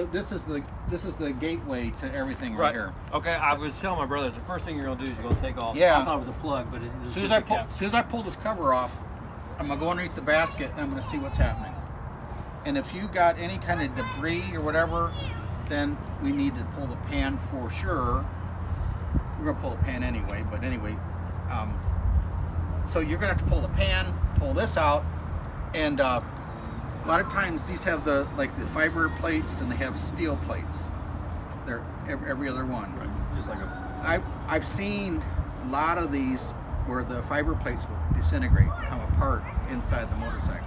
the gateway to everything right here. Okay, I was telling my brother, the first thing you're gonna do is you're gonna take off. Yeah. I thought it was a plug, but it was As soon as I pull this cover off, I'm gonna go underneath the basket and I'm gonna see what's happening. And if you got any kind of debris or whatever, then we need to pull the pan for sure. We're gonna pull the pan anyway, but anyway, so you're gonna have to pull the pan, pull this out, and a lot of times these have the fiber plates and they have steel plates. They're every other one. Right. Just like a. I've seen a lot of these where the fiber plates will disintegrate, come apart inside the motorcycle.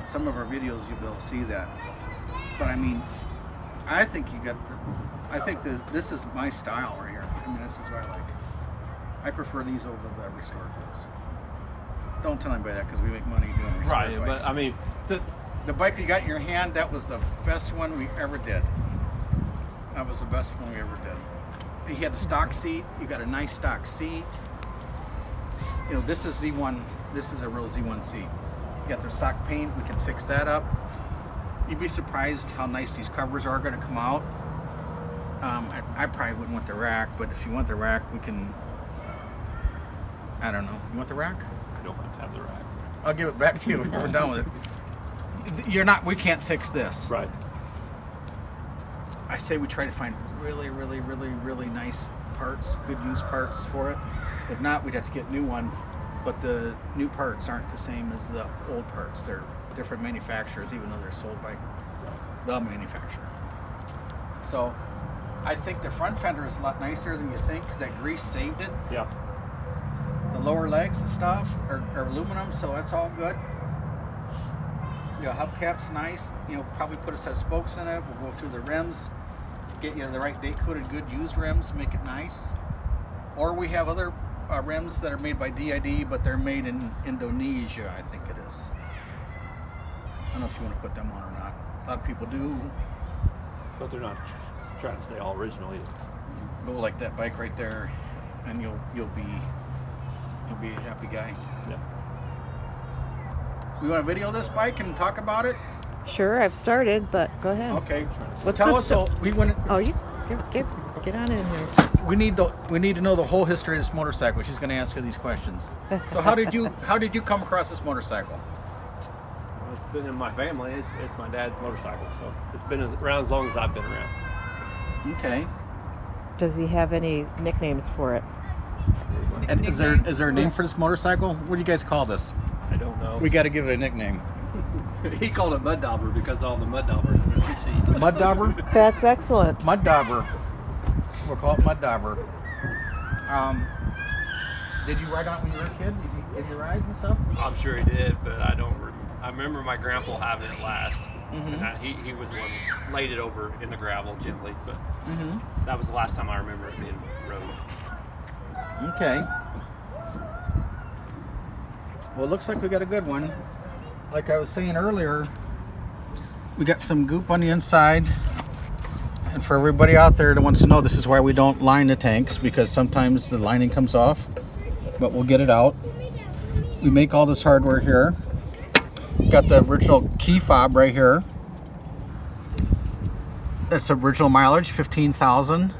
Some of our videos you'll be able to see that. But I mean, I think this is my style right here. I mean, this is what I like. I prefer these over the restored ones. Don't tell anybody that because we make money doing restored Right, bikes. but I mean, the bike you got in your hand, that was the best one we ever did. That was the best one we ever did. You had the stock seat. You got a nice stock seat. You know, this is Z1. This is a real Z1 seat. You got the stock paint. We can fix that up. You'd be surprised how nice these covers are going to come out. I probably wouldn't want the rack, but if you want the rack, we can. I don't know. You want the rack? I don't have to have the rack. I'll give it back to you when we're done with it. We can't fix this. Right. I say we try to find really, really, really, really nice parts, good used parts for it. If not, we'd have to get new ones. But the new parts aren't the same as the old parts. They're different manufacturers, even though they're sold by the manufacturer. So I think the front fender is a lot nicer than you think because that grease saved it. Yeah. The lower legs and stuff are aluminum, so that's all good. You know, hubcap's nice. You know, probably put a set of spokes in it. We'll go through the rims, get you the right date-coated, good used rims, make it nice. Or we have other rims that are made by DID, but they're made in Indonesia, I think it is. I don't know if you want to put them on or not. A lot of people do. But they're not trying to stay all original either. Go like that bike right there, and you'll be a happy guy. Yeah. We want to video this bike and talk about it? Sure, I've started, but go ahead. Okay. What's Tell this? us. So we went. Oh, you get on in here. We need to know the whole history of this motorcycle. She's going to ask you these questions. So how did you come across this motorcycle? Well, it's been in my family. It's my dad's motorcycle, so it's been around as long as I've been around. Okay. Does he have any nicknames for it? And is there a name for this motorcycle? What do you guys call this? I don't know. We got to give it a nickname. He called it Mud Dawber because all the mud daubers in the seat. Mud Dawber? That's excellent. Mud Dawber. We'll call it Mud Dawber. Did you ride on it when you were a kid? Did you rides and stuff? I'm sure he did, but I don't. I remember my grandpa having it last. Mm-hmm. And he was the one who laid it over in the gravel gently, but Mm-hmm. that was the last time I remember it being rode. Okay. Well, it looks like we got a good one. Like I was saying earlier, we got some goop on the inside. And for everybody out there that wants to know, this is why we don't line the tanks, because sometimes the lining comes off, but we'll get it out. We make all this hardware here. Got the original key fob right here. That's original mileage, 15,000.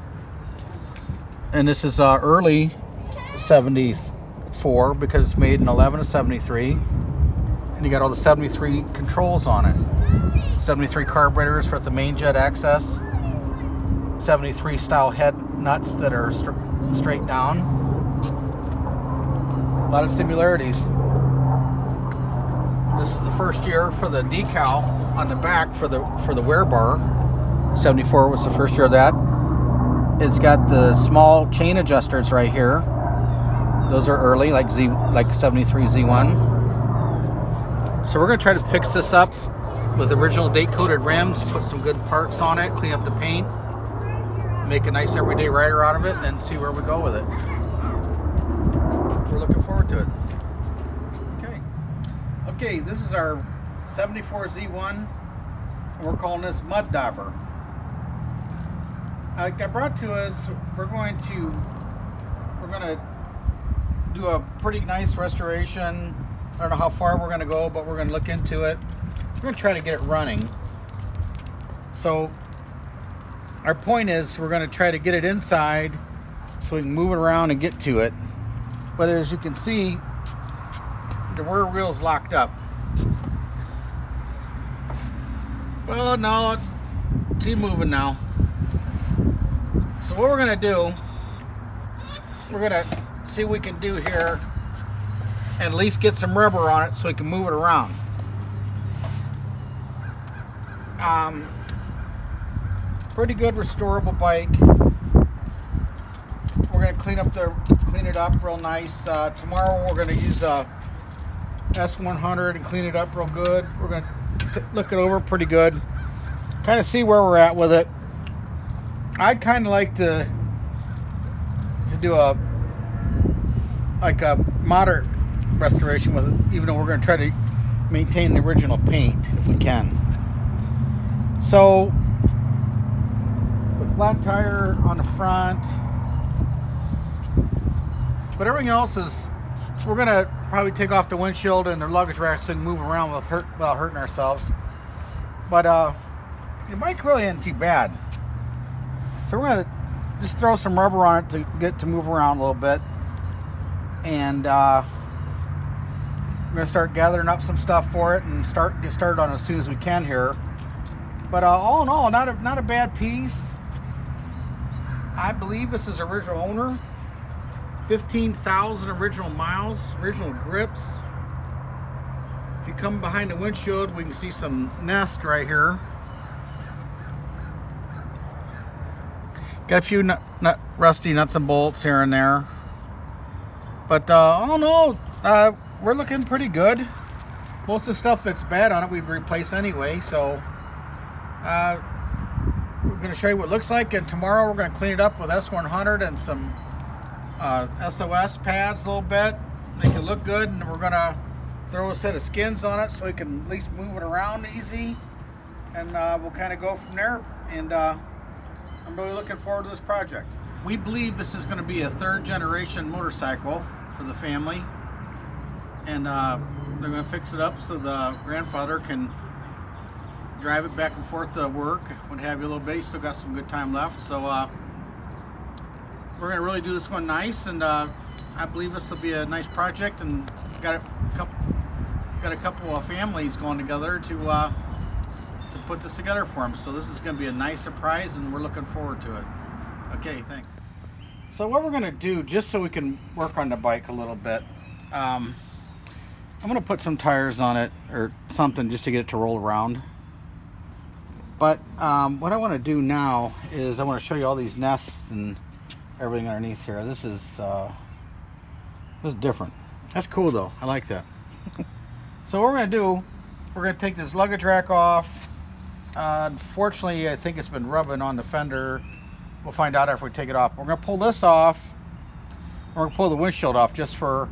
And this is early 74 because it's made in 11 of 73. And you got all the 73 controls on it. 73 carburetors for the main jet access. 73 style head nuts that are straight down. A lot of similarities. This is the first year for the decal on the back for the wear bar. 74 was the first year of that. It's got the small chain adjusters right here. Those are early, like 73 Z1. So we're gonna try to fix this up with original date-coated rims, put some good parts on it, clean up the paint, make a nice everyday rider out of it, and then see where we go with it. We're looking forward to it. Okay, this is our 74 Z1, and we're calling this Mud Dawber. Got brought to us. We're going to do a pretty nice restoration. I don't know how far we're going to go, but we're going to look into it. We're going to try to get it running. So our point is we're going to try to get it inside so we can move it around and get to it. But as you can see, the rear wheel's locked up. Well, no, it's moving now. So what we're going to do, we're going to see what we can do here and at least get some rubber on it so we can move it around. Pretty good restorable bike. We're going to clean it up real nice. Tomorrow we're going to use a S100 and clean it up real good. We're going to look it over pretty good, kind of see where we're at with it. I kind of like to do a moderate restoration with it, even though we're going to try to maintain the original paint if we can. So the flat tire on the front, but everything else is, we're going to probably take off the windshield and the luggage rack so we can move around without hurting ourselves. But the bike really isn't too bad. So we're going to just throw some rubber on it to get it to move around a little bit. And we're going to start gathering up some stuff for it and get started on it as soon as we can here. But all in all, not a bad piece. I believe this is original owner. 15,000 original miles, original grips. If you come behind the windshield, we can see some nest right here. Got a few rusty nuts and bolts here and there. But all in all, we're looking pretty good. Most of the stuff that's bad on it we'd replace anyway, so we're going to show you what it looks like, and tomorrow we're going to clean it up with S100 and some SOS pads a little bit, make it look good, and we're going to throw a set of skins on it so we can at least move it around easy, and we'll kind of go from there. And I'm really looking forward to this project. We believe this is going to be a third generation motorcycle for the family, and they're going to fix it up so the grandfather can drive it back and forth to work, what have you, a little bit. He's still got some good time left, so we're going to really do this one nice, and I believe this will be a nice project, and got a couple of families going together to put this together for them. So this is going to be a nice surprise, and we're looking forward to it. Okay, thanks. So what we're going to do, just so we can work on the bike a little bit, I'm going to put some tires on it or something just to get it to roll around. But what I want to do now is I want to show you all these nests and everything underneath here. This is different. That's cool though. I like that. So what we're going to do, we're going to take this luggage rack off. Unfortunately, I think it's been rubbing on the fender. We'll find out after we take it off. We're going to pull this off. We're going to pull the windshield off just for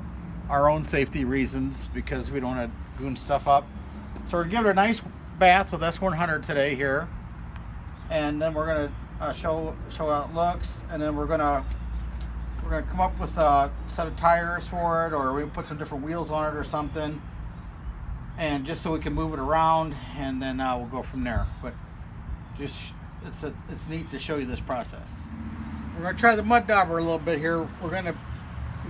our own safety reasons, because we don't want to goon stuff up. So we're going to give it a nice bath with S100 today here, and then we're going to show how it looks, and then we're going to come up with a set of tires for it, or we can put some different wheels on it or something, and just so we can move it around, and then we'll go from there. But just it's neat to show you this process. We're going to try the mud dauber a little bit here. We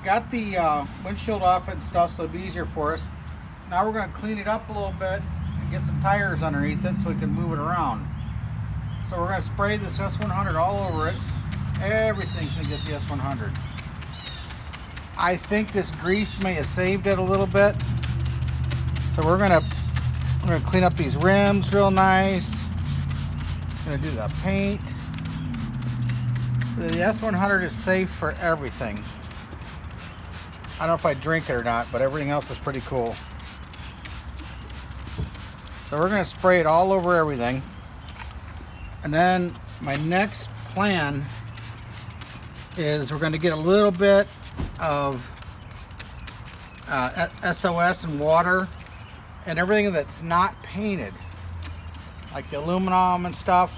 got the windshield off and stuff, so it'll be easier for us. Now we're going to clean it up a little bit and get some tires underneath it so we can move it around. So we're going to spray this S100 all over it. Everything's going to get the S100. I think this grease may have saved it a little bit. So we're going to clean up these rims real nice. Going to do the paint. The S100 is safe for everything. I don't know if I drink it or not, but everything else is pretty cool. So we're going to spray it all over everything. And then my next plan is we're going to get a little bit of SOS and water and everything that's not painted, like the aluminum and stuff.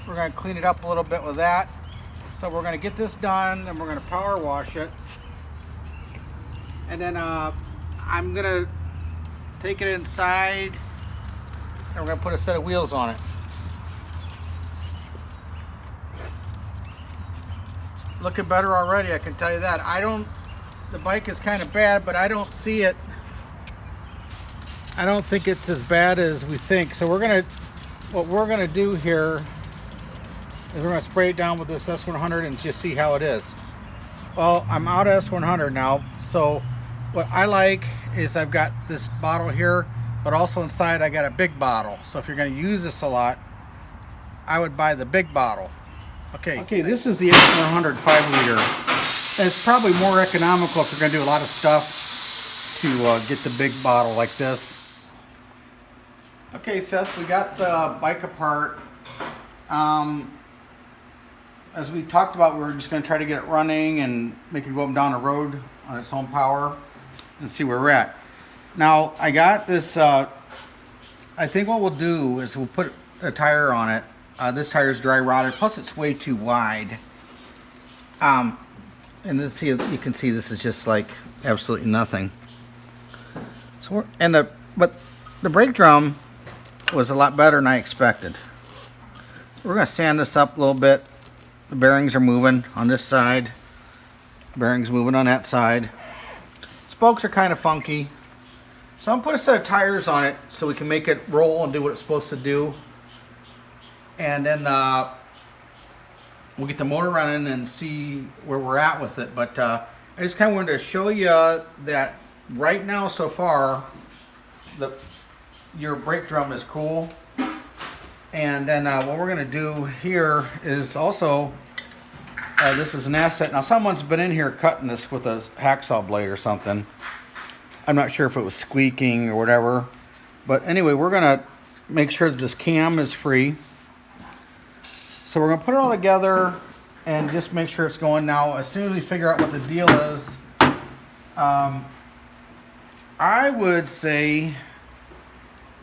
We're going to clean it up a little bit with that. So we're going to get this done, and we're going to power wash it. And then I'm going to take it inside, and we're going to put a set of wheels on it. looking better already, I can tell you that. The bike is kind of bad, but I don't see it. I don't think it's as bad as we think. So what we're gonna do here is we're gonna spray it down with this S100 and just see how it is. Well, I'm out of S100 now, so what I like is I've got this bottle here, but also inside I got a big bottle. So if you're gonna use this a lot, I would buy the big bottle. Okay, this is the S100 5 liter. It's probably more economical if you're gonna do a lot of stuff to get the big bottle like this. Okay, Seth, we got the bike apart. As we talked about, we were just going to try to get it running and make it go up and down the road on its own power and see where we're at. Now, I got this, I think what we'll do is we'll put a tire on it. This tire is dry rotted, plus it's way too wide. And let's see, you can see this is just like absolutely nothing. So but the brake drum was a lot better than I expected. We're going to sand this up a little bit. The bearings are moving on this side. Bearings moving on that side. Spokes are kind of funky. So I'm going to put a set of tires on it so we can make it roll and do what it's supposed to do. And then we'll get the motor running and see where we're at with it. But I just kind of wanted to show you that right now so far, your brake drum is cool. And then what we're going to do here is also, this is an asset. Now someone's been in here cutting this with a hacksaw blade or something. I'm not sure if it was squeaking or whatever. But anyway, we're going to make sure that this cam is free. So we're going to put it all together and just make sure it's going. Now, as soon as we figure out what the deal is, I would say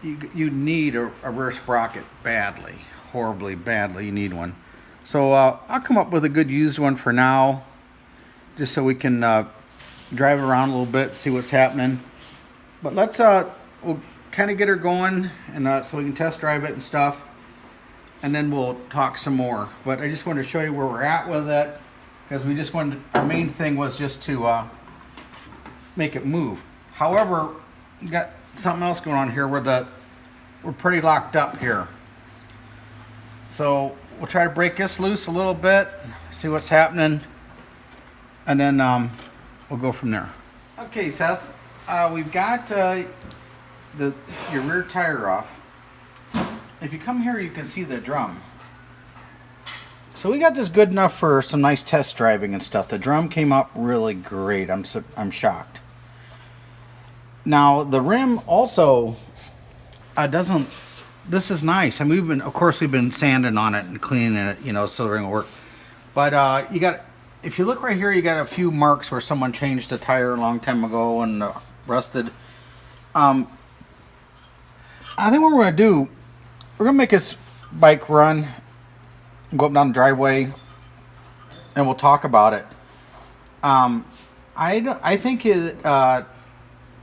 you need a rear sprocket badly, horribly badly. You need one. So I'll come up with a good used one for now, just so we can drive it around a little bit, see what's happening. But let's we'll kind of get her going, and so we can test drive it and stuff, and then we'll talk some more. But I just wanted to show you where we're at with it, because we just wanted, our main thing was just to make it move. However, we got something else going on here where we're pretty locked up here. So we'll try to break this loose a little bit, see what's happening, and then we'll go from there. Okay, Seth, we've got your rear tire off. If you come here, you can see the drum. So we got this good enough for some nice test driving and stuff. The drum came up really great. I'm shocked. Now the rim also doesn't. This is nice. I mean, of course we've been sanding on it and cleaning it, so the ring will work. But if you look right here, you got a few marks where someone changed the tire a long time ago and rusted. I think what we're gonna do, we're gonna make this bike run and go up and down the driveway, and we'll talk about it. I think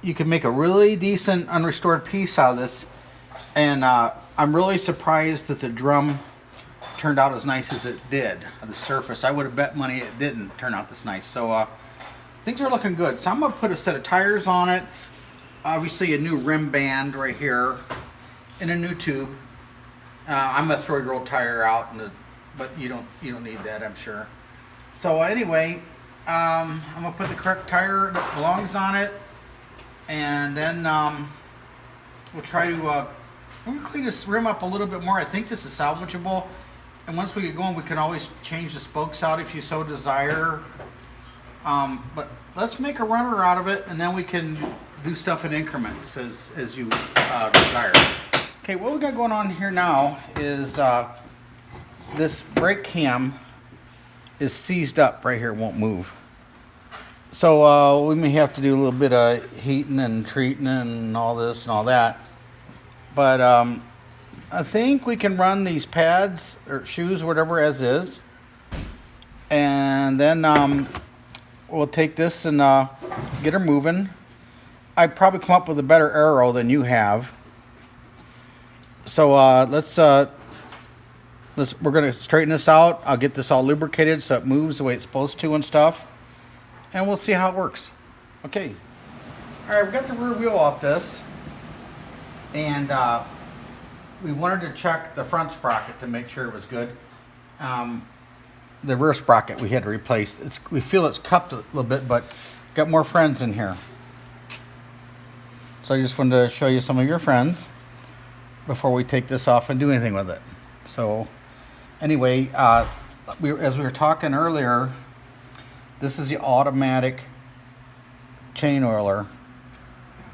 you can make a really decent unrestored piece out of this, and I'm really surprised that the drum turned out as nice as it did. The surface, I would have bet money it didn't turn out this nice. So things are looking good. So I'm going to put a set of tires on it, obviously a new rim band right here, and a new tube. I'm going to throw your old tire out, but you don't need that, I'm sure. So anyway, I'm going to put the correct tire that belongs on it. And then we'll try to I'm going to clean this rim up a little bit more. I think this is salvageable. And once we get going, we can always change the spokes out if you so desire. But let's make a runner out of it, and then we can do stuff in increments as you desire. Okay, what we got going on here now is this brake cam is seized up right here. It won't move. So we may have to do a little bit of heating and treating and all this and all that. But I think we can run these pads or shoes or whatever as is. And then we'll take this and get her moving. I'd probably come up with a better arrow than you have. So let's we're gonna straighten this out. I'll get this all lubricated so it moves the way it's supposed to and stuff, and we'll see how it works. Okay. All right, we got the rear wheel off this, and we wanted to check the front sprocket to make sure it was good. The rear sprocket we had to replace. We feel it's cupped a little bit, but got more friends in here. So I just wanted to show you some of your friends before we take this off and do anything with it. So anyway, as we were talking earlier, this is the automatic chain oiler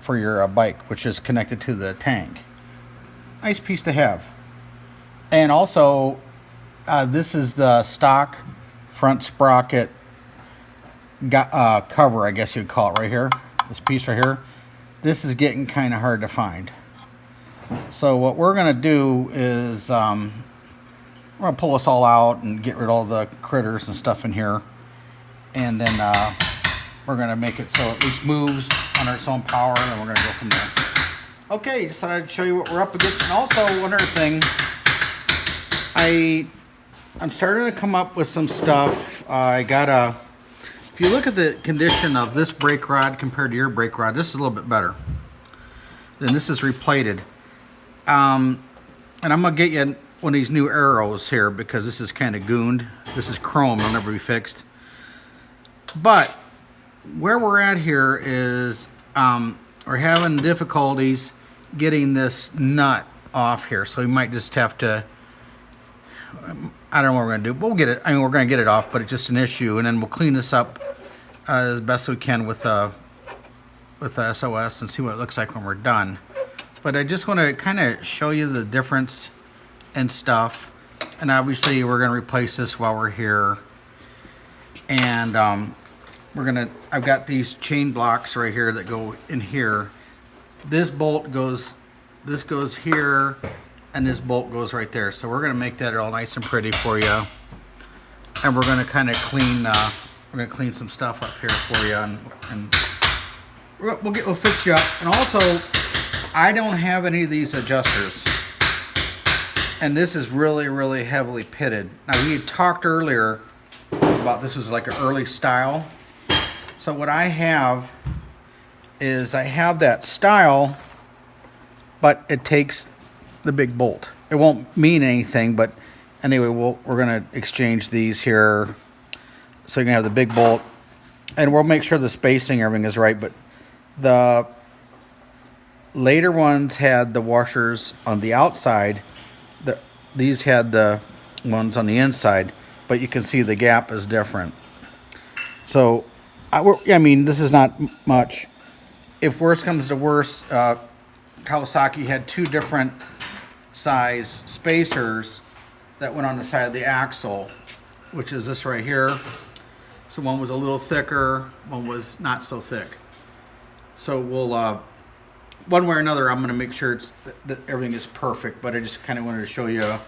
for your bike, which is connected to the tank. Nice piece to have. And also, this is the stock front sprocket cover, I guess you'd call it, right here. This piece right here. This is getting kind of hard to find. So what we're going to do is we're going to pull this all out and get rid of all the critters and stuff in here. And then we're going to make it so it at least moves under its own power, and then we're going to go from there. Okay, just thought I'd show you what we're up against. And also, one other thing, I'm starting to come up with some stuff. If you look at the condition of this brake rod compared to your brake rod, this is a little bit better. Then this is replated. And I'm going to get you one of these new arrows here because this is kind of gooned. This is chrome, it'll never be fixed. But where we're at here is we're having difficulties getting this nut off here. So we might just have to, I don't know what we're going to do, but we'll get it. I mean, we're going to get it off, but it's just an issue. And then we'll clean this up as best we can with the SOS and see what it looks like when we're done. But I just want to kind of show you the difference and stuff. And obviously we're going to replace this while we're here. And I've got these chain blocks right here that go in here. This bolt goes, this goes here, and this bolt goes right there. So we're going to make that all nice and pretty for you. And we're going to kind of clean, some stuff up here for you, and we'll fix you up. And also, I don't have any of these adjusters. And this is really, really heavily pitted. Now, we had talked earlier about this was like an early style. So what I have is I have that style, but it takes the big bolt. It won't mean anything, but anyway, we're going to exchange these here. So you're going to have the big bolt, and we'll make sure the spacing, everything is right. But the later ones had the washers on the outside. These had the ones on the inside, but you can see the gap is different. So, I mean, this is not much. If worse comes to worse, Kawasaki had two different size spacers that went on the side of the axle, which is this right here. So one was a little thicker, one was not so thick. So we'll, one way or another, I'm going to make sure that everything is perfect, but I just kind of wanted to show you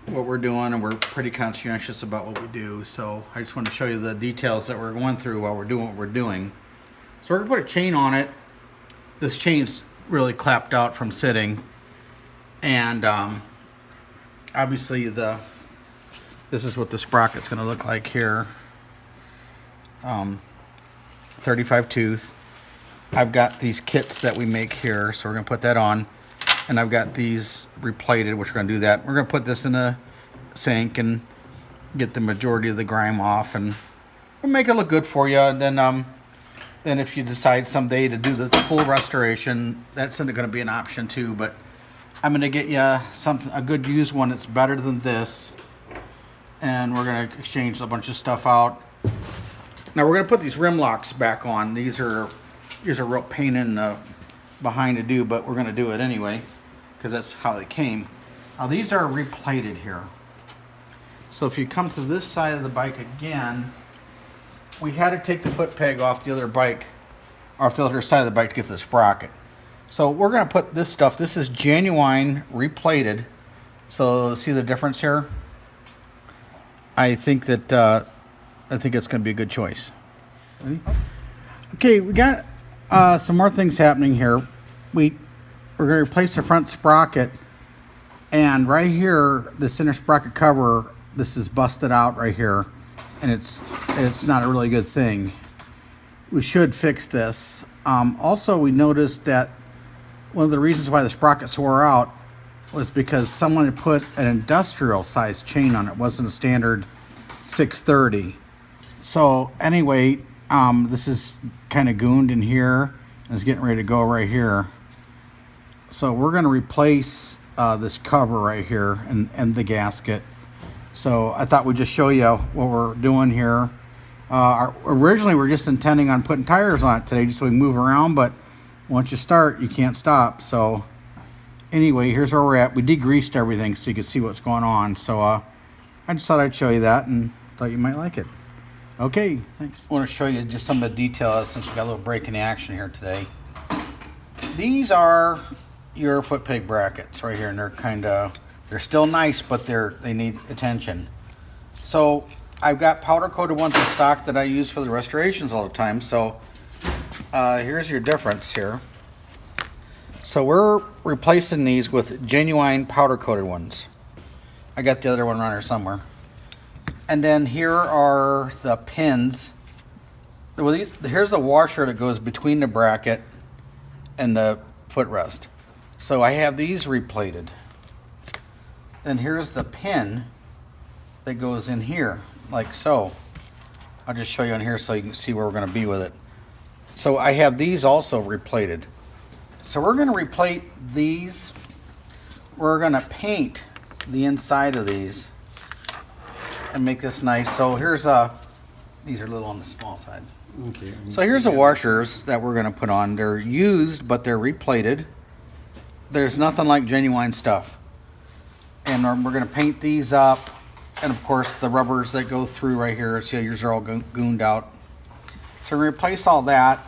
what we're doing, and we're pretty conscientious about what we do. So I just want to show you the details that we're going through while we're doing what we're doing. So we're going to put a chain on it. This chain's really clapped out from sitting, and obviously this is what the sprocket's going to look like here. 35 tooth. I've got these kits that we make here, so we're going to put that on. And I've got these replated, which we're going to do that. We're going to put this in a sink and get the majority of the grime off, and we'll make it look good for you. And then if you decide someday to do the full restoration, that's going to be an option too. But I'm going to get you a good used one that's better than this, and we're going to exchange a bunch of stuff out. Now we're going to put these rim locks back on. These are a real pain in the behind to do, but we're going to do it anyway because that's how they came. Now these are replated here. So if you come to this side of the bike again, we had to take the foot peg off the other bike, off the other side of the bike to get to the sprocket. So we're going to put this stuff. This is genuine replated. So see the difference here? I think that it's going to be a good choice. Ready? Okay, we got some more things happening here. We're going to replace the front sprocket, And right here, the center sprocket cover, this is busted out right here, and it's not a really good thing. We should fix this. Also, we noticed that one of the reasons why the sprockets wore out was because someone had put an industrial size chain on it. It wasn't a standard 630. So anyway, this is kind of gooned in here. It's getting ready to go right here. So we're going to replace this cover right here and the gasket. So I thought we'd just show you what we're doing here. Originally, we were just intending on putting tires on it today just so we can move around, but once you start, you can't stop. So anyway, here's where we're at. We degreased everything so you could see what's going on. So I just thought I'd show you that and thought you might like it. Okay, thanks. I want to show you just some of the details since we got a little break in the action here today. These are your foot peg brackets right here, and they're still nice, but they need attention. So I've got powder coated ones in stock that I use for the restorations all the time. So here's your difference here. So we're replacing these with genuine powder coated ones. I got the other one around here somewhere. And then here are the pins. Well, here's the washer that goes between the bracket and the footrest. So I have these replated. Then here's the pin that goes in here, like so. I'll just show you on here so you can see where we're going to be with it. So I have these also replated. So we're going to replate these. We're going to paint the inside of these and make this nice. So here's these are a little on the small side. Okay. So here's the washers that we're going to put on. They're used, but they're replated. There's nothing like genuine stuff. And we're going to paint these up. And of course the rubbers that go through right here. See, yours are all gooned out. So we're going to replace all that.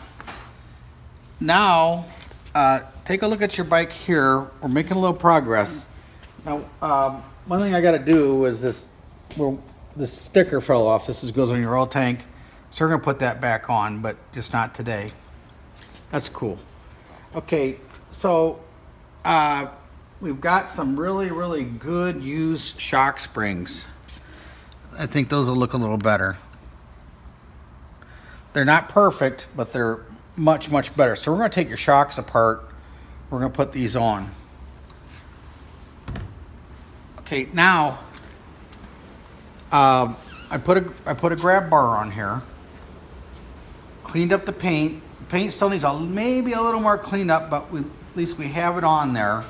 Now, take a look at your bike here. We're making a little progress. Now, one thing I got to do is this sticker fell off. This goes on your oil tank. So we're going to put that back on, but just not today. That's cool. Okay, so we've got some really, really good used shock springs. I think those will look a little better. They're not perfect, but they're much, much better. So we're going to take your shocks apart. We're going to put these on. Okay, now I put a grab bar on here. Cleaned up the paint. The paint still needs maybe a little more cleanup, but at least we have it on there.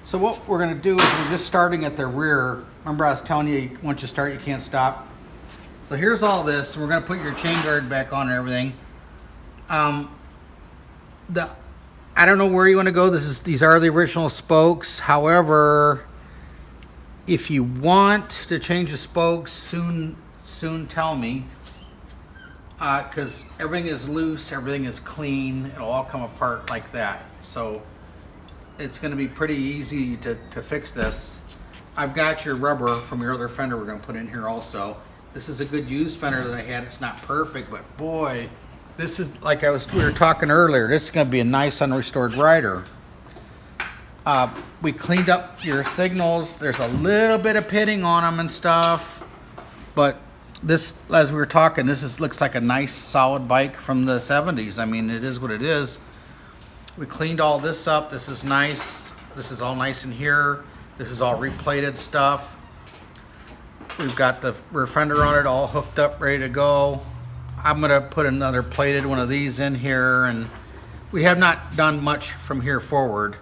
So what we're going to do is we're just starting at the rear. Remember I was telling you, once you start, you can't stop. So here's all this. We're going to put your chain guard back on and everything. I don't know where you want to go. These are the original spokes. However, if you want to change the spokes, soon tell me. Because everything is loose, everything is clean. It'll all come apart like that. So it's going to be pretty easy to fix this. I've got your rubber from your other fender we're going to put in here also. This is a good used fender that I had. It's not perfect, but boy, this is like we were talking earlier. This is going to be a nice unrestored rider. We cleaned up your signals. There's a little bit of pitting on them and stuff, but this, as we were talking, looks like a nice solid bike from the 70s. I mean, it is what it is. We cleaned all this up. This is nice. This is all nice in here. This is all replated stuff. We've got the rear fender on it all hooked up, ready to go. I'm gonna put another plated one of these in here, and we have not done much from here forward.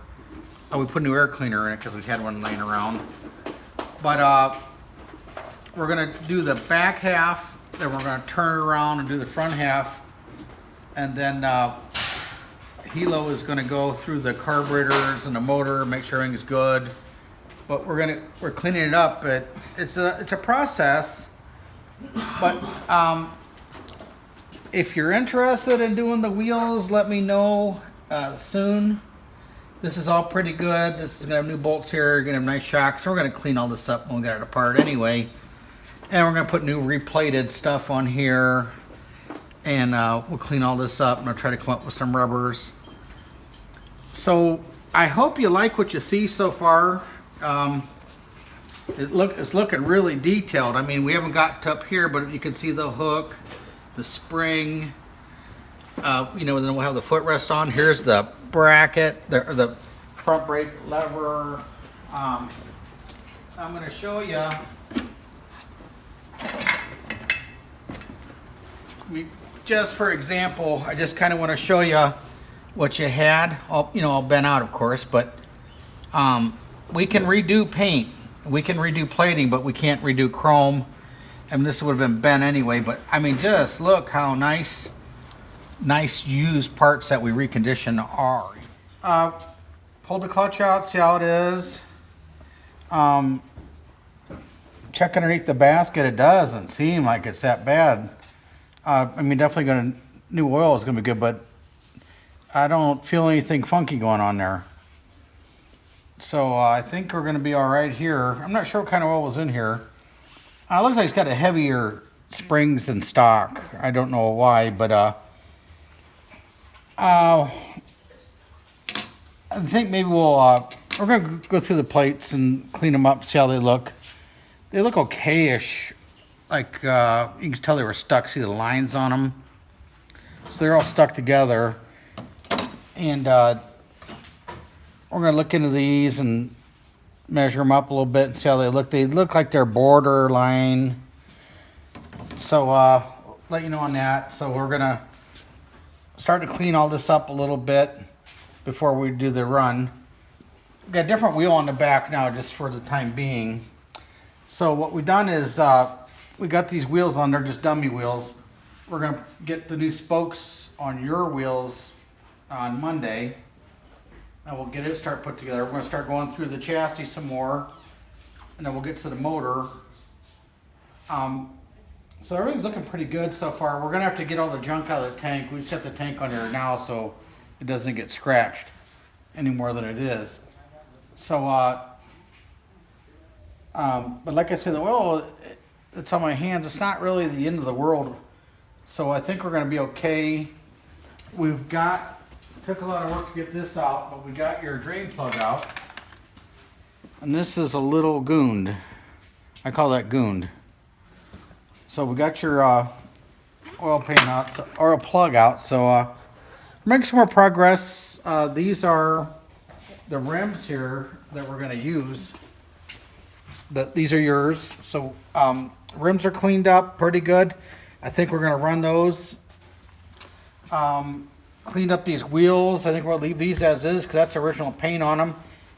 We put a new air cleaner in it because we had one laying around. But we're gonna do the back half, then we're gonna turn it around and do the front half, and then Hilo is gonna go through the carburetors and the motor, make sure everything is good. But we're cleaning it up. But it's a process. But if you're interested in doing the wheels, let me know soon. This is all pretty good. This is gonna have new bolts here. Gonna have nice shocks. So we're gonna clean all this up when we get it apart anyway. And we're gonna put new replated stuff on here. And we'll clean all this up and I'll try to come up with some rubbers. So I hope you like what you see so far. It's looking really detailed. I mean, we haven't got to up here, but you can see the hook, the spring. You know, then we'll have the footrest on. Here's the bracket, the front brake lever. I'm going to show you. Just for example, I just kind of want to show you what you had. All bent out, of course, but we can redo paint. We can redo plating, but we can't redo chrome. I mean, this would have been bent anyway, but I mean, just look how nice used parts that we recondition are. Pull the clutch out, see how it is. Check underneath the basket. It doesn't seem like it's that bad. I mean, definitely new oil is gonna be good, but I don't feel anything funky going on there. So I think we're gonna be all right here. I'm not sure what kind of oil was in here. It looks like it's got a heavier springs than stock. I don't know why, but I think maybe we're gonna go through the plates and clean them up, see how they look. They look okay-ish. Like you can tell they were stuck. See the lines on them. So they're all stuck together. And we're gonna look into these and measure them up a little bit and see how they look. They look like they're borderline. So let you know on that. So we're gonna start to clean all this up a little bit before we do the run. We've got a different wheel on the back now just for the time being. So what we've done is we got these wheels on, they're just dummy wheels. We're gonna get the new spokes on your wheels on Monday. And we'll get it start together. We're gonna start going through the chassis some more, and then we'll get to the motor. So everything's looking pretty good so far. We're gonna have to get all the junk out of the tank. We just got the tank on here now so it doesn't get scratched any more than it is. So, but like I said, the oil, it's on my hands. It's not really the end of the world. So I think we're gonna be okay. Took a lot of work to get this out, but we got your drain plug out. And this is a little gooned. I call that gooned. So we got your oil plug out. So we're making some more progress. These are the rims here that we're gonna use. These are yours. So rims are cleaned up pretty good. I think we're gonna run those. Cleaned up these wheels. I think we'll leave these as is because that's original paint on them.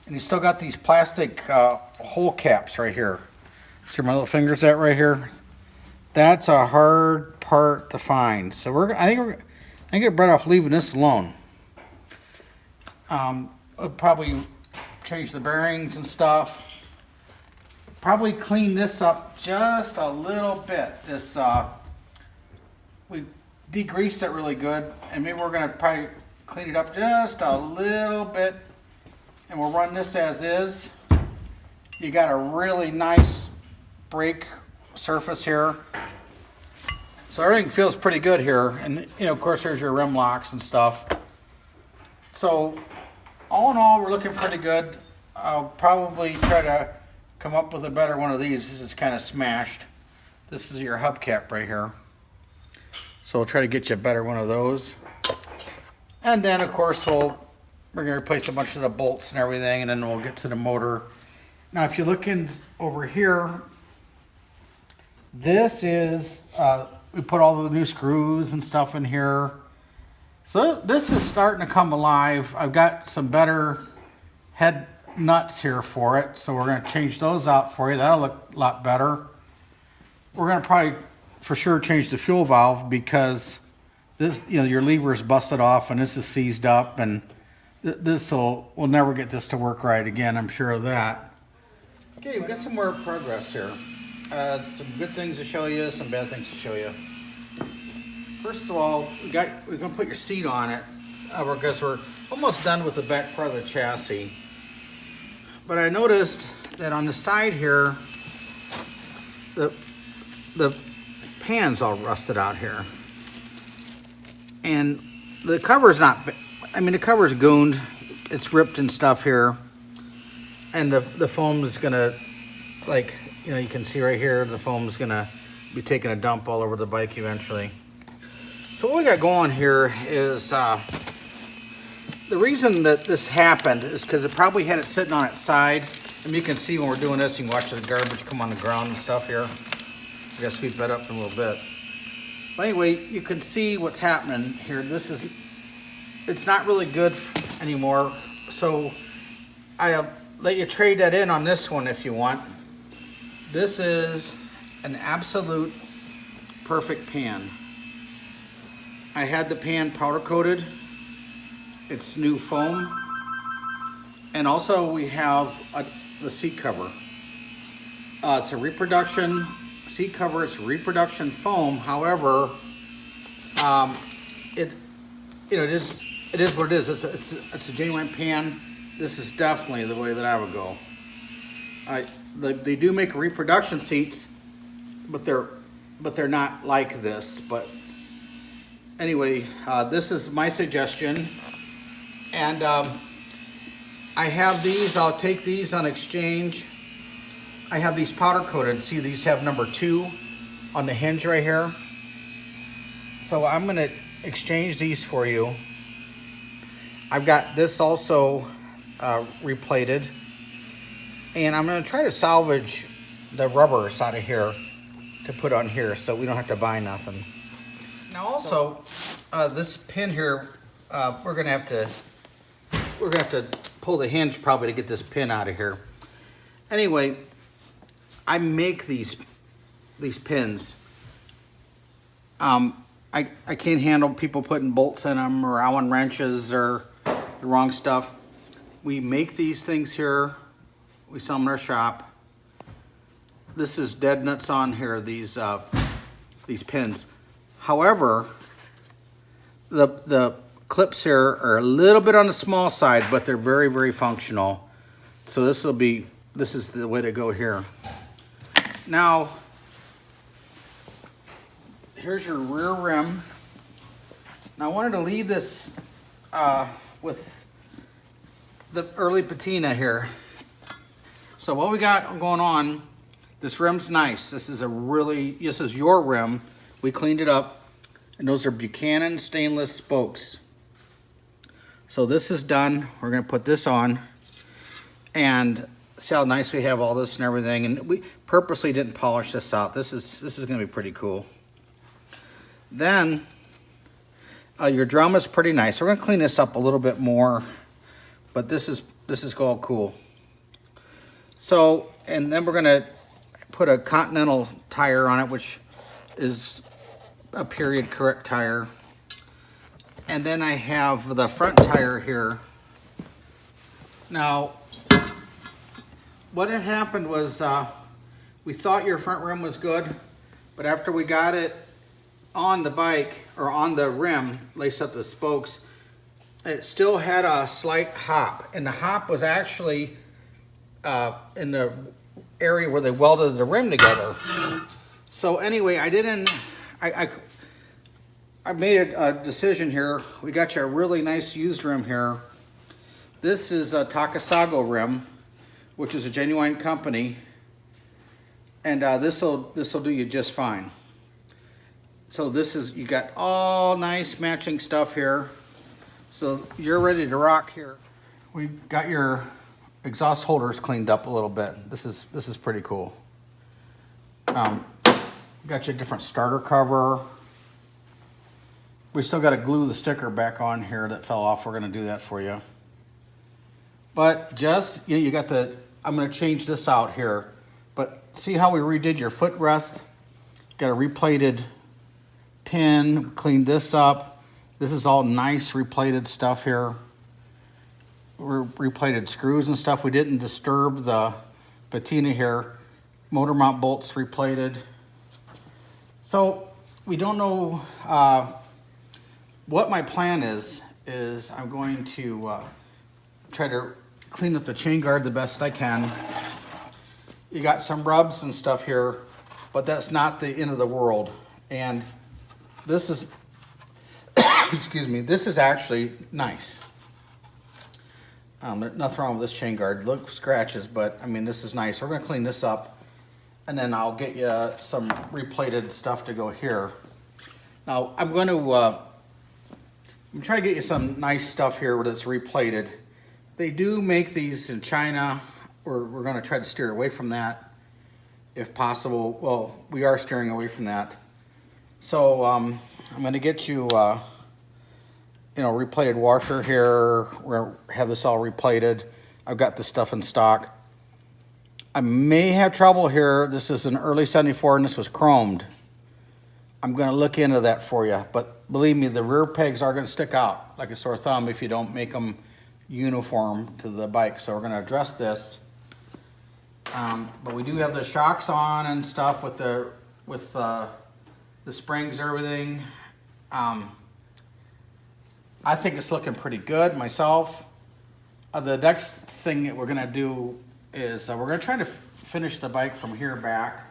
And you still got these plastic hole caps right here. See where my little finger's at right here? That's a hard part to find. So I think you're better off leaving this alone. We'll probably change the bearings and stuff. Probably clean this up just a little bit. We degreased it really good, and maybe we're gonna probably clean it up just a little bit, and we'll run this as is. You got a really nice brake surface here, so everything feels pretty good here. And of course, there's your rim locks and stuff. So all in all, we're looking pretty good. I'll probably try to come up with a better one of these. This is kind of smashed. This is your hubcap right here. So we'll try to get you a better one of those. And then of course we're gonna replace a bunch of the bolts and everything, and then we'll get to the motor. Now if you look in over here, this is, we put all the new screws and stuff in here. So this is starting to come alive. I've got some better head nuts here for it. So we're gonna change those out for you. That'll look a lot better. We're gonna probably for sure change the fuel valve because this, your lever is busted off and this is seized up, and we'll never get this to work right again. I'm sure of that. Okay, we've got some more progress here. Some good things to show you, some bad things to show you. First of all, we're gonna put your seat on it because we're almost done with the back part of the chassis. But I noticed that on the side here, the pan's all rusted out here, and the cover's not, the cover's gooned, it's ripped and stuff here, And the foam is gonna, like, you know, you can see right here, the foam is gonna be taking a dump all over the bike eventually. So what we got going here is, the reason that this happened is because it probably had it sitting on its side. And you can see when we're doing this, you can watch the garbage come on the ground and stuff here. I gotta sweep that up in a little bit. But anyway, you can see what's happening here. It's not really good anymore. So I'll let you trade that in on this one if you want. This is an absolute perfect pan. I had the pan powder coated. It's new foam. And also we have the seat cover. It's a reproduction seat cover. It's reproduction foam. However, it is what it is. It's a genuine pan. This is definitely the way that I would go. They do make reproduction seats, but they're not like this. But anyway, this is my suggestion, and I have these. I'll take these on exchange. I have these powder coated. See, these have number 2 on the hinge right here. So I'm gonna exchange these for you. I've got this also replated, and I'm gonna try to salvage the rubbers out of here to put on here, so we don't have to buy nothing. Now also, this pin here, we're gonna have to pull the hinge probably to get this pin out of here. Anyway, I make these pins. I can't handle people putting bolts in them or Allen wrenches or the wrong stuff. We make these things here. We sell them in our shop. This is dead nuts on here, these pins. However, the clips here are a little bit on the small side, but they're very, very functional. So this is the way to go here. Now, here's your rear rim. Now I wanted to leave this with the early patina here. So what we got going on, this rim's nice. This is your rim. We cleaned it up, and those are Buchanan stainless spokes. So this is done. We're gonna put this on, and see how nice we have all this and everything. And we purposely didn't polish this out. This is gonna be pretty cool. Then your drum is pretty nice. We're gonna clean this up a little bit more, but this is all cool. So, and then we're gonna put a Continental tire on it, which is a period correct tire. And then I have the front tire here. Now, what had happened was we thought your front rim was good, but after we got it on the bike, or on the rim, laced up the spokes, it still had a slight hop. And the hop was actually in the area where they welded the rim together. So anyway, I made a decision here. We got you a really nice used rim here. This is a Kawasaki rim, which is a genuine company, and this'll do you just fine. So you got all nice matching stuff here. So you're ready to rock here. We got your exhaust holders cleaned up a little bit. This is pretty cool. Got you a different starter cover. We still got to glue the sticker back on here that fell off. We're going to do that for you. But just, you got I'm going to change this out here. But see how we redid your footrest? Got a replated pin, cleaned this up. This is all nice replated stuff here. Replated screws and stuff. We didn't disturb the patina here. Motor mount bolts replated. So we don't know what my plan is I'm going to try to clean up the chain guard the best I can. You got some rubs and stuff here, but that's not the end of the world. And this is, excuse me, this is actually nice. There's nothing wrong with this chain guard. Look, scratches, but I mean, this is nice. We're gonna clean this up, and then I'll get you some replated stuff to go here. Now, I'm trying to get you some nice stuff here that's replated. They do make these in China. We're gonna try to steer away from that if possible. Well, we are steering away from that. So I'm gonna get you, replated washer here. We're gonna have this all replated. I've got this stuff in stock. I may have trouble here. This is an early 74 and this was chromed. I'm gonna look into that for you, but believe me, the rear pegs are gonna stick out like a sore thumb if you don't make them uniform to the bike. So we're gonna address this. But we do have the shocks on and stuff with the springs and everything. I think it's looking pretty good myself. The next thing that we're gonna do is we're gonna try to finish the bike from here back,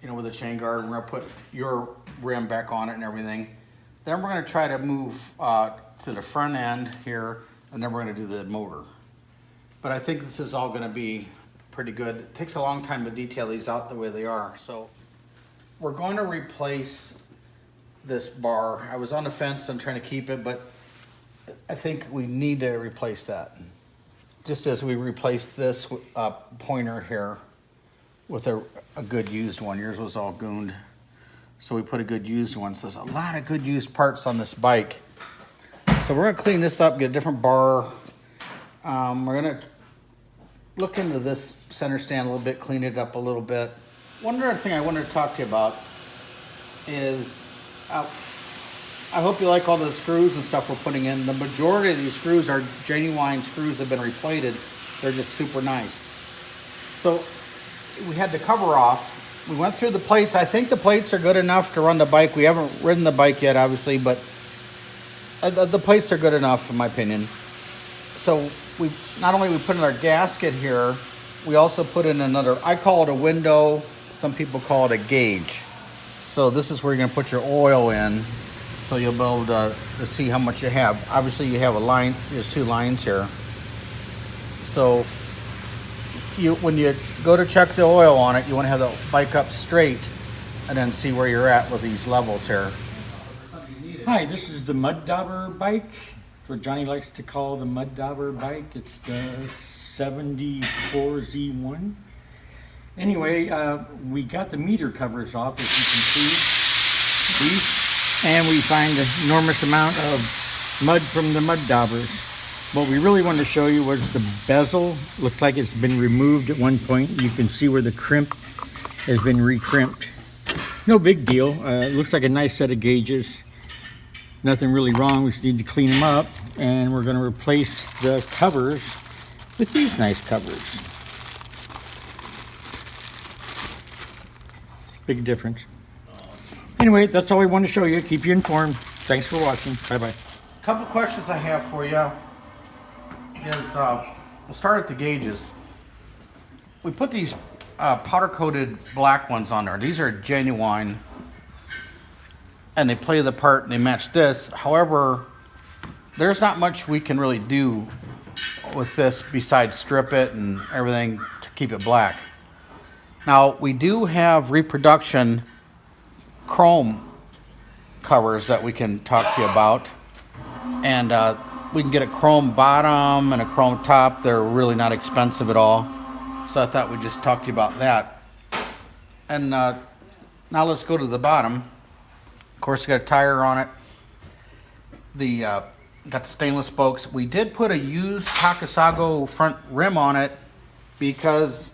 with a chain guard. We're gonna put your rim back on it and everything. Then we're gonna try to move to the front end here, and then we're gonna do the motor. But I think this is all gonna be pretty good. It takes a long time to detail these out the way they are. So we're going to replace this bar. I was on the fence and trying to keep it, but I think we need to replace that. Just as we replaced this pointer here with a good used one. Yours was all gooned. So we put a good used one. So there's a lot of good used parts on this bike. So we're gonna clean this up, get a different bar. We're gonna look into this center stand a little bit, clean it up a little bit. One other thing I wanted to talk to you about is, I hope you like all the screws and stuff we're putting in. The majority of these screws are genuine screws that have been replated. They're just super nice. So we had the cover off. We went through the plates. I think the plates are good enough to run the bike. We haven't ridden the bike yet, obviously, but the plates are good enough in my opinion. So we not only we put in our gasket here, we also put in another, I call it a window. Some people call it a gauge. So this is where you're gonna put your oil in. So you'll be able to see how much you have. Obviously you have a line, there's two lines here. So when you go to check the oil on it, you wanna have the bike up straight and then see where you're at with these levels here. Hi, this is the Mud Dawber bike, what Johnny likes to call the Mud Dawber bike. It's the 74Z1. Anyway, we got the meter covers off, as you can see. These. And we find an enormous amount of mud from the mud daubers. What we really wanted to show you was the bezel. Looks like it's been removed at one point. You can see where the crimp has been re-crimped. No big deal. It looks like a nice set of gauges. Nothing really wrong. We just need to clean them up. And we're going to replace the covers with these nice covers. Big difference. Anyway, that's all we want to show you. Keep you informed. Thanks for watching. Bye-bye. A couple questions I have for you is, we'll start at the gauges. We put these powder-coated black ones on there. These are genuine, and they play the part and they match this. However, there's not much we can really do with this besides strip it and everything to keep it black. Now, we do have reproduction chrome covers that we can talk to you about, and we can get a chrome bottom and a chrome top. They're really not expensive at all, so I thought we'd just talk to you about that. And now let's go to the bottom. Of course, you got a tire on it. Got the stainless spokes. We did put a used Kawasaki front rim on it because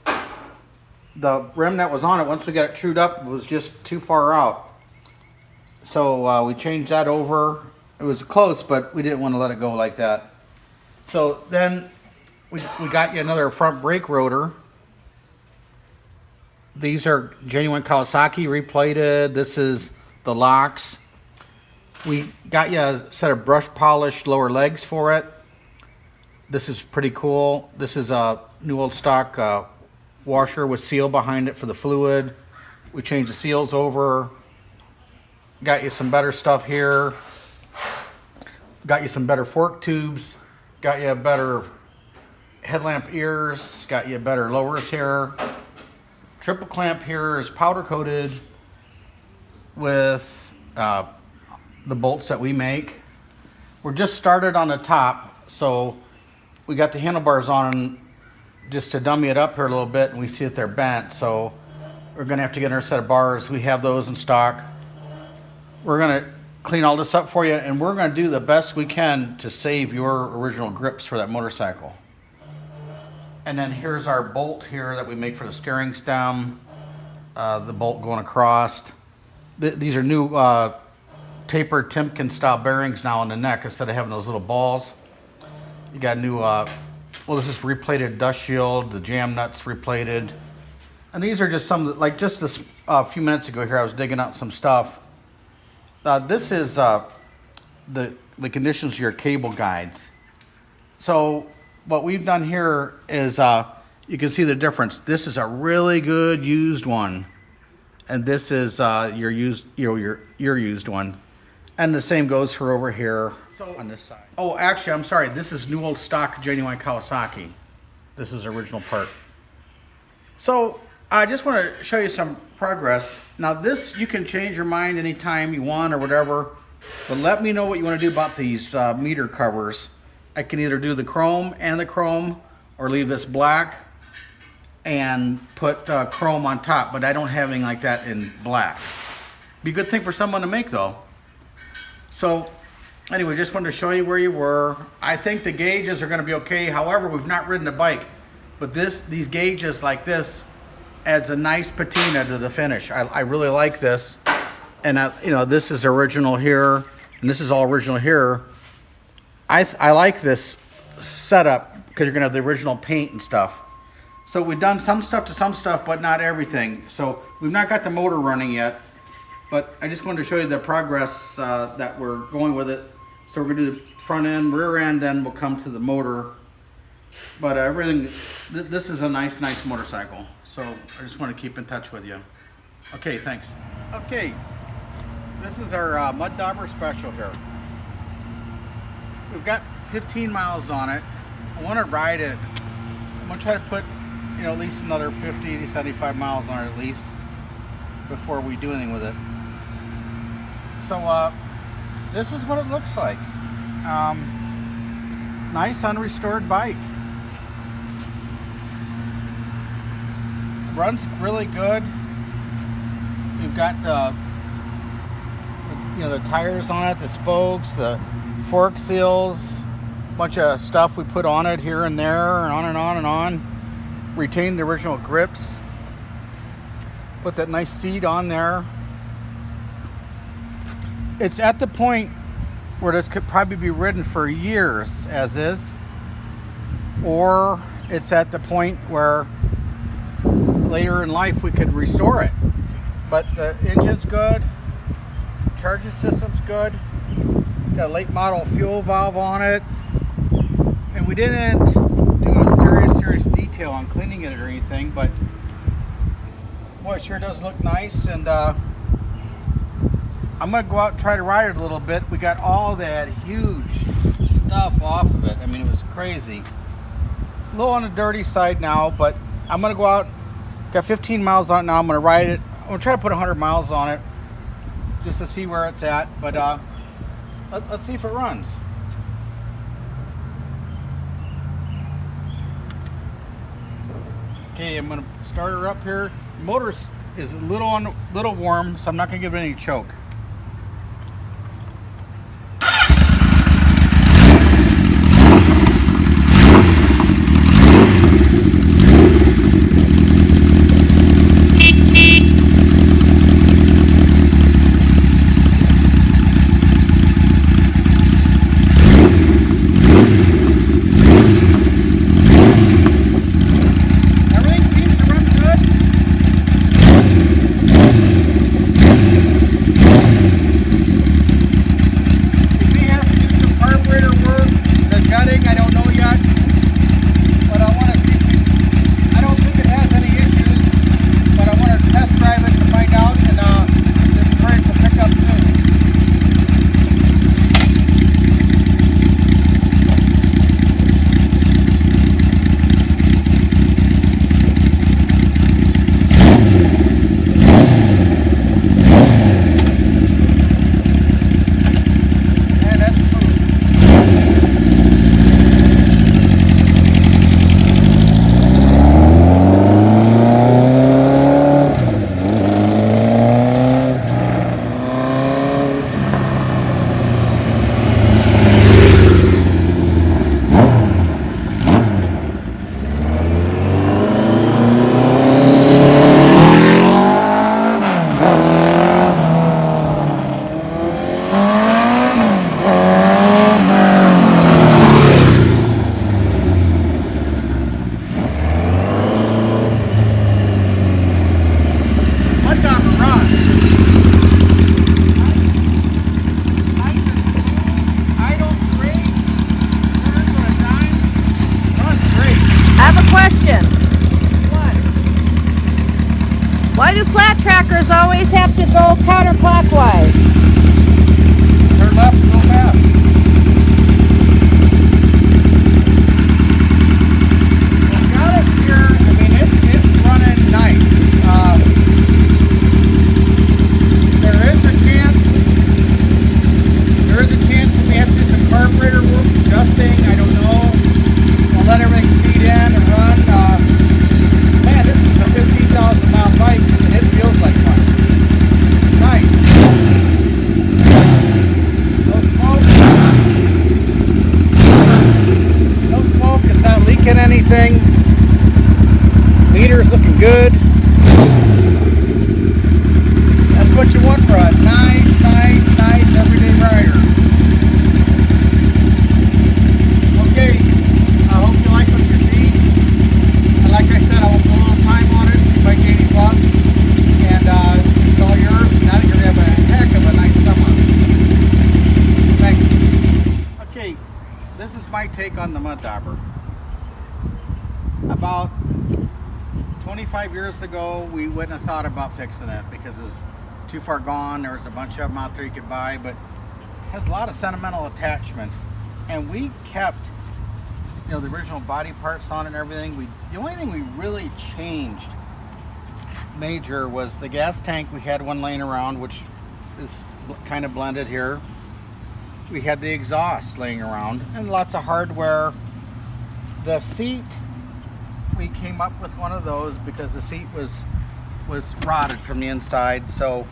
the rim that was on it, once we got it trued up, was just too far out. So we changed that over. It was close, but we didn't want to let it go like that. So then we got you another front brake rotor. These are genuine Kawasaki replated. This is the locks. We got you a set of brush polished lower legs for it. This is pretty cool. This is a new old stock washer with seal behind it for the fluid. We changed the seals over. Got you some better stuff here. Got you some better fork tubes. Got you a better headlamp ears, got you better lowers here. Triple clamp here is powder coated with the bolts that we make. We're just started on the top, so we got the handlebars on just to dummy it up here a little bit, and we see that they're bent, so we're gonna have to get another set of bars. We have those in stock. We're gonna clean all this up for you, and we're gonna do the best we can to save your original grips for that motorcycle. And then here's our bolt here that we make for the steering stem, the bolt going across. These are new tapered Timken style bearings now on the neck instead of having those little balls. You got new, well, this is replated dust shield, the jam nuts replated. And these are just some, like just this a few minutes ago here, I was digging out some stuff. This is the conditions of your cable guides. So what we've done here is, you can see the difference. This is a really good used one, and this is your used one, and the same goes for over here on this side. Oh, actually, I'm sorry. This is new old stock genuine Kawasaki. This is original part. So I just want to show you some progress. Now this, you can change your mind anytime you want or whatever, but let me know what you want to do about these meter covers. I can either do the chrome and the chrome, or leave this black and put chrome on top, but I don't have anything like that in black. Be a good thing for someone to make though. So anyway, just wanted to show you where you were. I think the gauges are going to be okay. However, we've not ridden a bike, but these gauges like this adds a nice patina to the finish. I really like this, and you know, this is original here, and this is all original here. I like this setup because you're gonna have the original paint and stuff. So we've done some stuff to some stuff, but not everything. So we've not got the motor running yet, but I just wanted to show you the progress that we're going with it. So we're gonna do the front end, rear end, then we'll come to the motor. But everything, this is a nice motorcycle. So I just want to keep in touch with you. Okay, thanks. Okay, this is our mud dauber special here. We've got 15 miles on it. I want to ride it. I'm going to try to put, you know, at least another 50 to 75 miles on it at least before we do anything with it. So this is what it looks like. Nice unrestored bike. Runs really good. We've got you know, the tires on it, the spokes, the fork seals, a bunch of stuff we put on it here and there, and on and on and on. Retained the original grips. Put that nice seat on there. It's at the point where this could probably be ridden for years as is, or it's at the point where later in life we could restore it. But the engine's good, charging system's good, got a late model fuel valve on it, and we didn't do a serious detail on cleaning it or anything, but boy, it sure does look nice. And I'm gonna go out and try to ride it a little bit. We got all that huge stuff off of it. I mean, it was crazy. A little on the dirty side now, but I'm gonna go out. Got 15 miles on it now. I'm gonna ride it. I'm gonna try to put 100 miles on it just to see where it's at, but let's see if it runs. Okay, I'm gonna start her up here. The motor is a little warm, so I'm not gonna give it any choke. Everything seems to run good. always have to go counterclockwise. Turn left and go fast. We got it here. I mean, it's running nice. There is a chance we may have to do some carburetor work, adjusting. I don't know. We'll let everything seat in and run. Man, this is a 15,000 mile bike, and it feels like fun. Nice. No smoke. No smoke. It's not leaking anything. Meter's looking good. That's what you want for a nice everyday rider. Okay, I hope you like what you see. And like I said, I will put a little time on it, see if I get any bugs. And it's all yours. And I think you're going to have a heck of a nice summer. Thanks. Okay, this is my take on the mud dauber. About 25 years ago, we wouldn't have thought about fixing it because it was too far gone. There was a bunch of them out there you could buy, but it has a lot of sentimental attachment. And we kept, you know, the original body parts on it and everything. The only thing we really changed major was the gas tank. We had one laying around, which is kind of blended here. We had the exhaust laying around and lots of hardware. The seat, we came up with one of those because the seat was rotted from the inside, so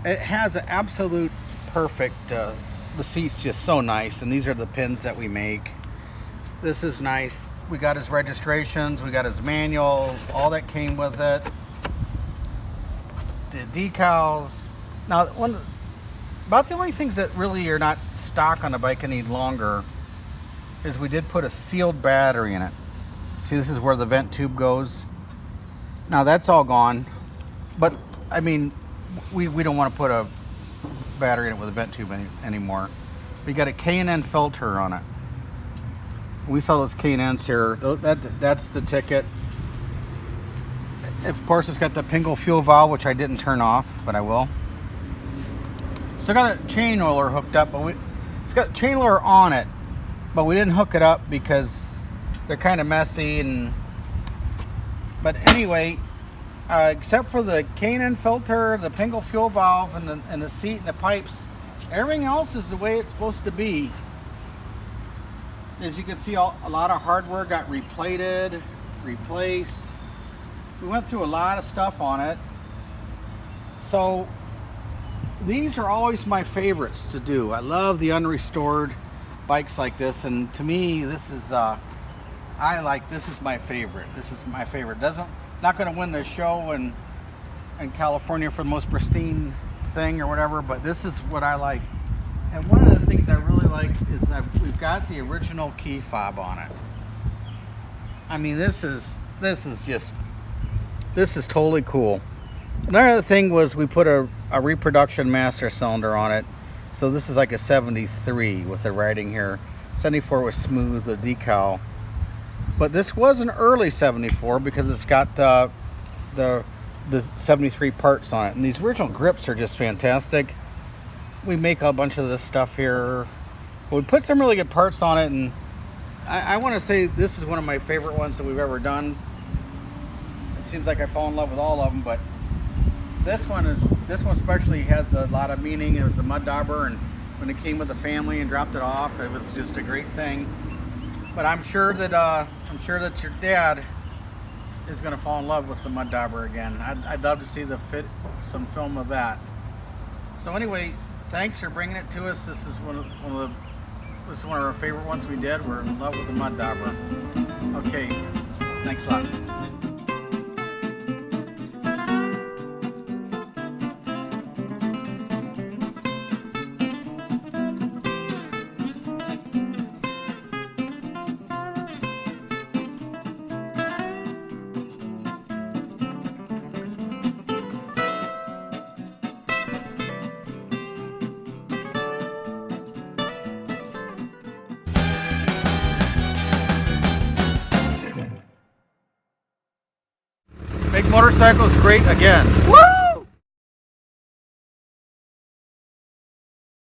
it has an absolute perfect the seat's just so nice, and these are the pins that we make. This is nice. We got his registrations, we got his manual, all that came with it, the decals. Now, about the only things that really are not stock on the bike any longer is we did put a sealed battery in it. See, this is where the vent tube goes. Now that's all gone, but I mean, we don't want to put a battery in it with a vent tube anymore. We got a K&N filter on it. We saw those K&Ns here. That's the ticket. Of course, it's got the Pingle fuel valve, which I didn't turn off, but I will. Still got a chain roller hooked up, but it's got chain roller on it, but we didn't hook it up because they're kind of messy. But anyway, except for the K&N filter, the Pingle fuel valve, and the seat and the pipes, everything else is the way it's supposed to be. As you can see, a lot of hardware got replated, replaced. We went through a lot of stuff on it. So these are always my favorites to do. I love the unrestored bikes like this, and to me, this is this is my favorite. This is my favorite. Not going to win the show in California for the most pristine thing or whatever, but this is what I like. And one of the things I really like is that we've got the original key fob on it. I mean, this is totally cool. Another thing was we put a reproduction master cylinder on it. So this is like a 73 with the writing here. 74 was smooth, the decal. But this was an early 74 because it's got the 73 parts on it. And these original grips are just fantastic. We make a bunch of this stuff here. We put some really good parts on it, and I want to say this is one of my favorite ones that we've ever done. It seems like I fall in love with all of them, but this one especially has a lot of meaning. It was a mud dauber, and when it came with the family and dropped it off, it was just a great thing. But I'm sure that your dad is going to fall in love with the mud dauber again. I'd love to see some film of that. So anyway, thanks for bringing it to us. This is one of our favorite ones we did. We're in love with the mud dauber. Okay, thanks a lot. Make motorcycles great again. Woo!